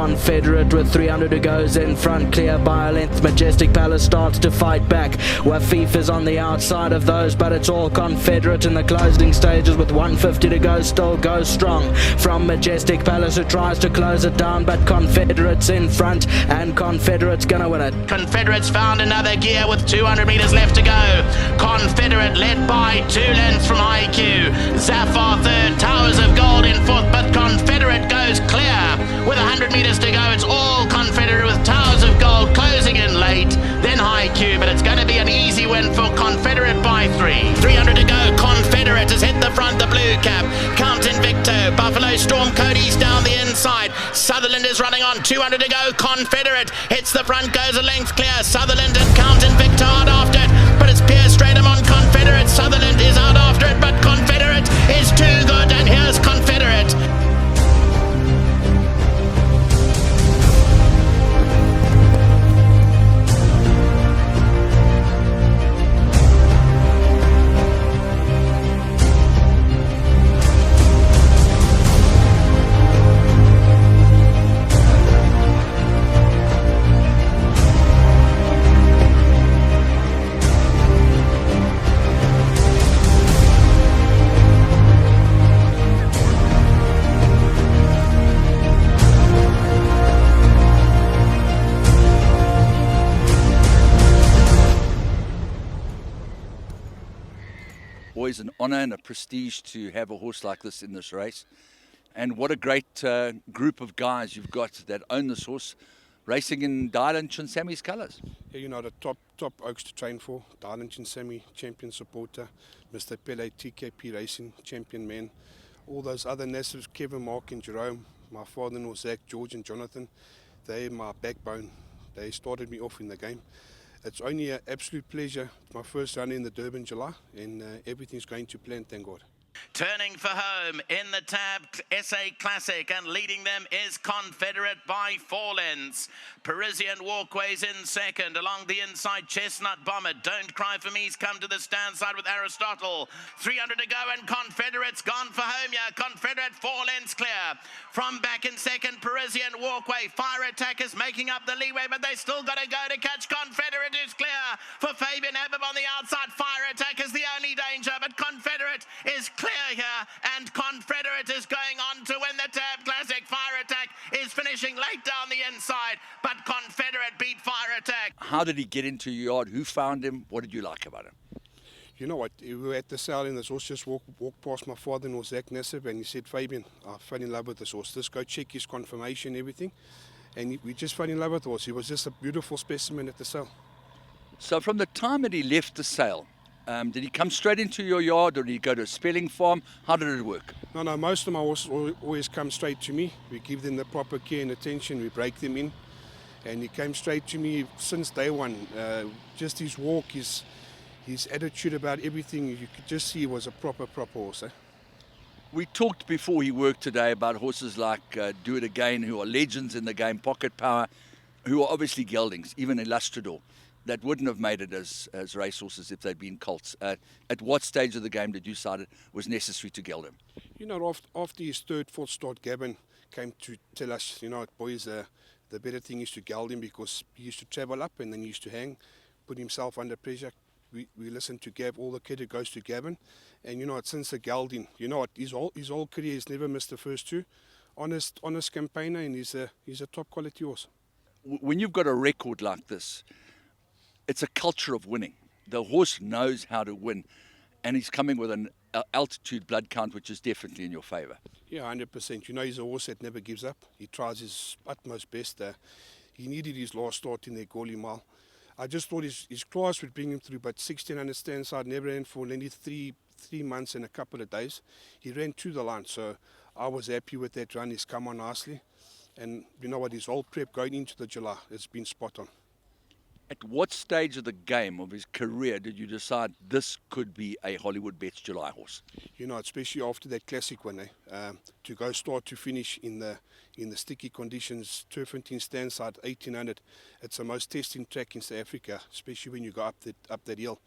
Confederate with 300 to goes in front, clear by a length. Majestic Palace starts to fight back. Wafif is on the outside of those, but it's all Confederate in the closing stages with 150 to go, still goes strong from Majestic Palace, who tries to close it down, but Confederate's in front and Confederate's gonna win it. Confederate's found another gear with 200 meters left to go. Confederate led by 2 lengths from IQ. Zafar third, Towers of Gold in fourth, but Confederate goes clear with 100 meters to go. It's all Confederate with Towers of Gold closing in late, then IQ, but it's going to be an easy win for Confederate by 3. 300 to go. Confederate has hit the front, the blue cap. Count Invicto, Buffalo Storm, Cody's down the inside. Sutherland is running on. 200 to go. Confederate hits the front, goes a length clear. Sutherland and Count Invicto out after it, but it's Pierce Stratum on Confederate. Sutherland is out after it, but Confederate is too good, and here's Confederate. Always an honour and a prestige to have a horse like this in this race. And what a great group of guys you've got that own this horse, racing in Dylan Chinsami's colours. Yeah, you know, the top oaks to train for. Dylan Chinsami, champion supporter. Mr. Pele, TKP Racing, champion man. All those other nesters, Kevin, Mark and Jerome. My father-in-law, Zach, George and Jonathan. They're my backbone. They started me off in the game. It's only an absolute pleasure. It's my first run in the Durban July, and everything's going to plan, thank God. Turning for home in the Tab SA Classic, and leading them is Confederate by 4 lengths. Parisian Walkways in second, along the inside Chestnut Bomber. Don't Cry For Me's come to the stand side with Aristotle. 300 to go and Confederate's gone for home here. Confederate 4 lengths clear. From back in second, Parisian Walkway. Fire Attack is making up the leeway, but they still got to go to catch Confederate, who's clear. For Fabian Abib on the outside, Fire Attack is the only danger, but Confederate is clear here, and Confederate is going on to win the Tab Classic. Fire Attack is finishing late down the inside, but Confederate beat Fire Attack. How did he get into your yard? Who found him? What did you like about him? You know what, we were at the sale and this horse just walked past my father-in-law, Zach Nassib, and he said, Fabian, I fell in love with this horse. Just go check his confirmation, everything. And we just fell in love with the horse. He was just a beautiful specimen at the sale. So from the time that he left the sale, did he come straight into your yard, or did he go to a spelling farm? How did it work? No, most of my horses always come straight to me. We give them the proper care and attention. We break them in. And he came straight to me since day one. Just his walk, his attitude about everything, you could just see he was a proper horse. We talked before he worked today about horses like Do It Again, who are legends in the game, Pocket Power, who are obviously geldings, even Illustrador, that wouldn't have made it as racehorses if they'd been colts. At what stage of the game did you decide it was necessary to geld him? You know, after his third, fourth start, Gavin came to tell us, you know, boys, the better thing is to geld him, because he used to travel up and then he used to hang, put himself under pressure. We listened to Gav, all the credit goes to Gavin. And you know what, since the gelding, you know what, his whole career, he's never missed the first 2. Honest campaigner, and he's a top quality horse. When you've got a record like this, it's a culture of winning. The horse knows how to win, and he's coming with an altitude blood count which is definitely in your favour. Yeah, 100%. You know, he's a horse that never gives up. He tries his utmost best. He needed his last start in the Goli Mile. I just thought his class would bring him through, but 1600 stand side never ran for nearly three months and a couple of days. He ran to the line, so I was happy with that run. He's come on nicely. And you know what, his whole prep going into the July has been spot on. At what stage of the game of his career did you decide this could be a Hollywoodbets July horse? You know, especially after that classic one, to go start to finish in the sticky conditions, Turfentine stand side 1800. It's the most testing track in South Africa, especially when you go up that hill.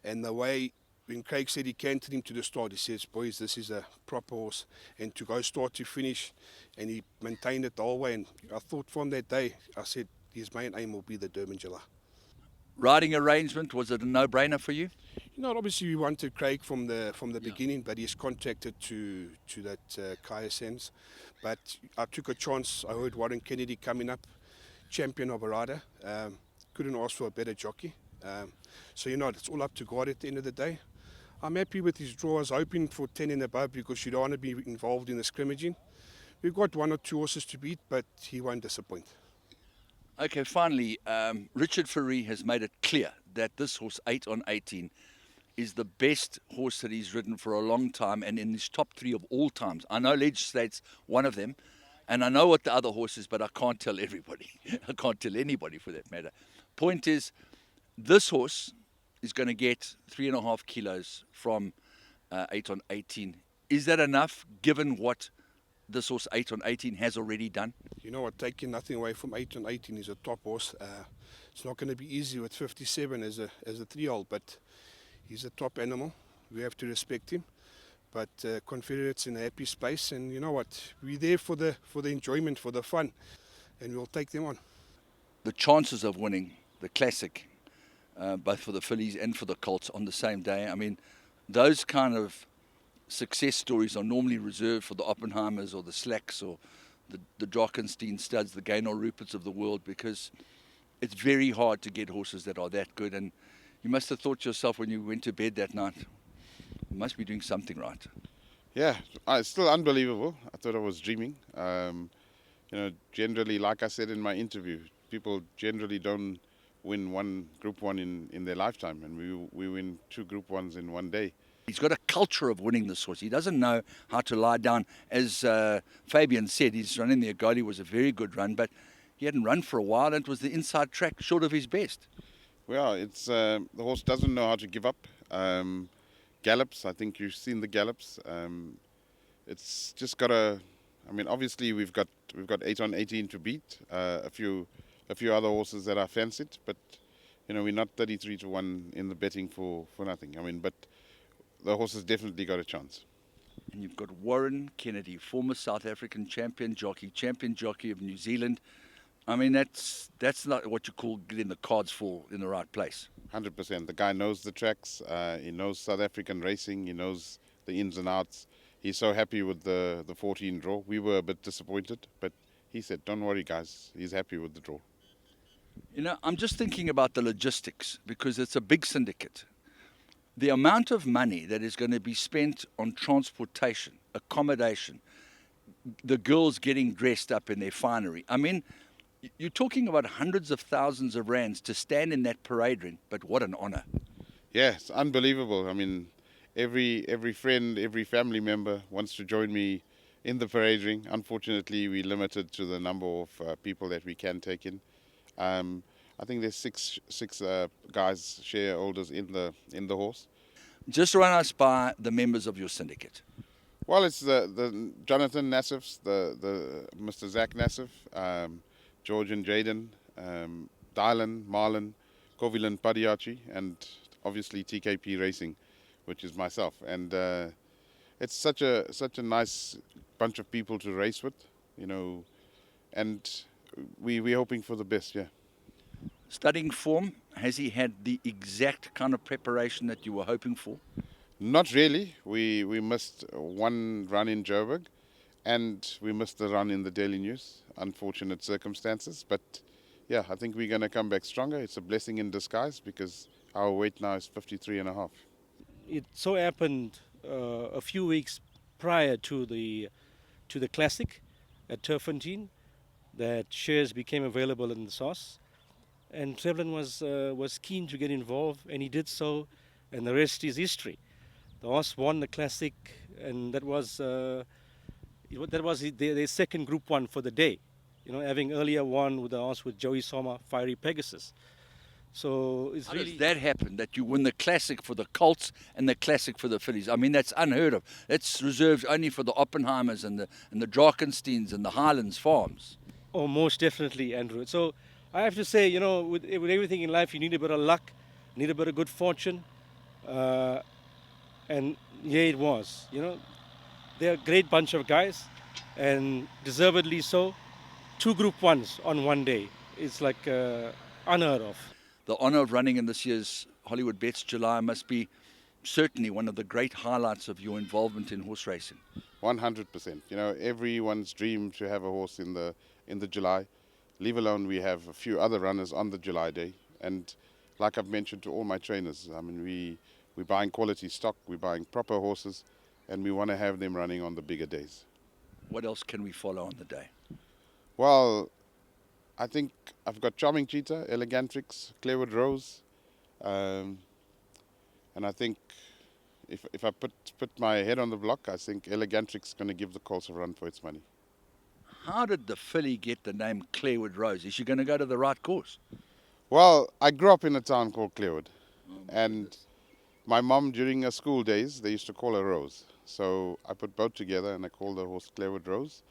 And the way when Craig said he cantered him to the start, he says, boys, this is a proper horse. And to go start to finish, and he maintained it the whole way. And I thought from that day, I said, his main aim will be the Durban July. Riding arrangement, was it a no-brainer for you? You know, obviously we wanted Craig from the beginning, but he's contracted to that KSN's. But I took a chance. I heard Warren Kennedy coming up, champion of a rider. Couldn't ask for a better jockey. So, you know, it's all up to God at the end of the day. I'm happy with his draw. I was hoping for 10 and above because you don't want to be involved in the scrimmaging. We've got 1 or 2 horses to beat, but he won't disappoint. Okay, finally, Richard Fourie has made it clear that this horse, 8 on 18, is the best horse that he's ridden for a long time and in his top 3 of all times. I know Legislate's one of them, and I know what the other horse is, but I can't tell everybody. I can't tell anybody for that matter. Point is, this horse is going to get 3.5 kilos from 8 on 18. Is that enough, given what this horse 8 on 18 has already done? You know what, taking nothing away from 8 on 18, is a top horse. It's not going to be easy with 57 as a 3-year-old, but he's a top animal. We have to respect him. But Confederate's in a happy space, and you know what, we're there for the enjoyment, for the fun, and we'll take them on. The chances of winning the Classic, both for the fillies and for the colts on the same day, I mean, those kind of success stories are normally reserved for the Oppenheimers or the Slacks or the Drakenstein studs, the Gaynor Ruperts of the world, because it's very hard to get horses that are that good. And you must have thought to yourself when you went to bed that night, you must be doing something right. Yeah, it's still unbelievable. I thought I was dreaming. You know, generally, like I said in my interview, people generally don't win one Group 1 in their lifetime, and we win 2 Group 1s in one day. He's got a culture of winning this horse. He doesn't know how to lie down. As Fabian said, his run in the Agoli was a very good run, but he hadn't run for a while, and it was the inside track short of his best. Well, it's the horse doesn't know how to give up. Gallops, I think you've seen the gallops. It's just got a. I mean, obviously we've got 8 on 18 to beat. A few other horses that are fancied, but you know, we're not 33 to 1 in the betting for nothing. I mean, but the horse has definitely got a chance. And you've got Warren Kennedy, former South African champion jockey of New Zealand. I mean, that's not what you call getting the cards for in the right place. 100%. The guy knows the tracks. He knows South African racing. He knows the ins and outs. He's so happy with the 14 draw. We were a bit disappointed, but he said, don't worry, guys. He's happy with the draw. You know, I'm just thinking about the logistics, because it's a big syndicate. The amount of money that is going to be spent on transportation, accommodation, the girls getting dressed up in their finery. I mean, you're talking about hundreds of thousands of rands to stand in that parade ring, but what an honor. Yeah, it's unbelievable. I mean, every friend, every family member wants to join me in the parade ring. Unfortunately, we're limited to the number of people that we can take in. I think there's six guys, shareholders in the horse. Just run us by the members of your syndicate. Well, it's the Jonathan Nassifs, the Mr. Zach Nassif, George and Jaden, Dylan, Marlon, Kovilan Padiachi, and obviously TKP Racing, which is myself. And it's such a nice bunch of people to race with, you know, and we're hoping for the best, yeah. Studying form, has he had the exact kind of preparation that you were hoping for? Not really. We missed one run in Joburg, and we missed the run in the Daily News. Unfortunate circumstances, but yeah, I think we're going to come back stronger. It's a blessing in disguise because our weight now is 53.5. It so happened a few weeks prior to the Classic at Turffontein that shares became available in the sauce, and Trevlin was keen to get involved, and he did so, and the rest is history. The horse won the Classic, and that was their second Group 1 for the day. You know, having earlier won with the horse with Joey Sommer, Fiery Pegasus. So it's How really does that happen, that you win the Classic for the Colts and the Classic for the fillies? I mean, that's unheard of. That's reserved only for the Oppenheimers and the Drakensteins and the Highlands Farms. Oh, most definitely, Andrew. So I have to say, you know, with everything in life, you need a bit of luck, need a bit of good fortune. And yeah, it was. You know, they're a great bunch of guys, and deservedly so. 2 Group 1s on one day. It's like unheard of. The honour of running in this year's Hollywoodbets July must be certainly one of the great highlights of your involvement in horse racing. 100%. You know, everyone's dream to have a horse in the July. Leave alone, we have a few other runners on the July day. And like I've mentioned to all my trainers, I mean, we're buying quality stock, we're buying proper horses, and we want to have them running on the bigger days. What else can we follow on the day? Well, I think I've got Charming Cheetah, Elegantrix, Clearwood Rose, and I think if I put my head on the block, I think Elegantrix is going to give the course a run for its money. How did the filly get the name Clearwood Rose? Is she going to go to the right course? Well, I grew up in a town called Clearwood, and my mom, during her school days, they used to call her Rose. So I put both together and I called the horse Clearwood Rose.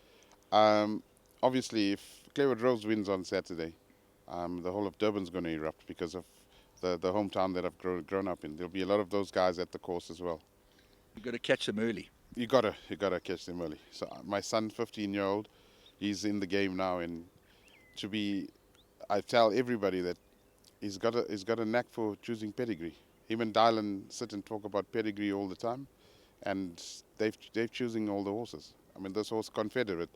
Obviously, if Clearwood Rose wins on Saturday, the whole of Durban's going to erupt because of the hometown that I've grown up in. There'll be a lot of those guys at the course as well. You've got to catch them early. You gotta catch them early. So my son, 15-year-old, he's in the game now, and I tell everybody that he's got a knack for choosing pedigree. Him and Dylan sit and talk about pedigree all the time, and they've choosing all the horses. I mean, this horse Confederate,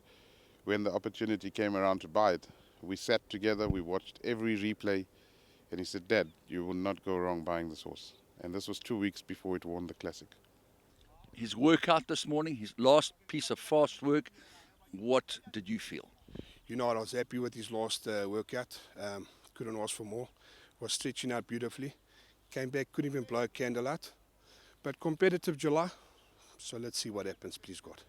when the opportunity came around to buy it, we sat together, we watched every replay, and he said, "Dad, you will not go wrong buying this horse." And this was 2 weeks before it won the Classic. His workout this morning, his last piece of fast work, what did you feel? You know what, I was happy with his last workout. Couldn't ask for more. Was stretching out beautifully. Came back, couldn't even blow a candle out. But competitive July, so let's see what happens, please God.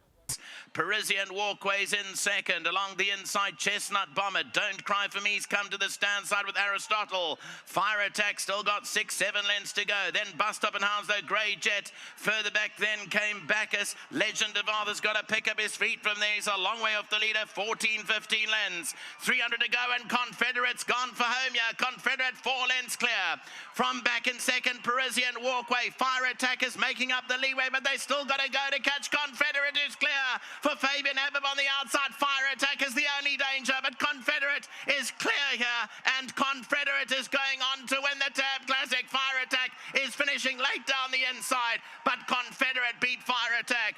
Parisian Walkways in second. Along the inside, Chestnut Bomber. Don't Cry For Me's come to the stand side with Aristotle. Fire Attack still got 6-7 lengths to go. Then Bust Up and Hounslow, Grey Jet. Further back then came Bacchus. Legend of Arthur's got to pick up his feet from there. He's a long way off the leader. 14-15 lengths. 300 to go and Confederate's gone for home here. Confederate 4 lengths clear. From back in second, Parisian Walkway. Fire Attack is making up the leeway, but they still got to go to catch Confederate, who's clear. For Fabian Habib on the outside, Fire Attack is the only danger, but Confederate is clear here, and Confederate is going on to win the Tab Classic. Fire Attack is finishing late down the inside, but Confederate beat Fire Attack.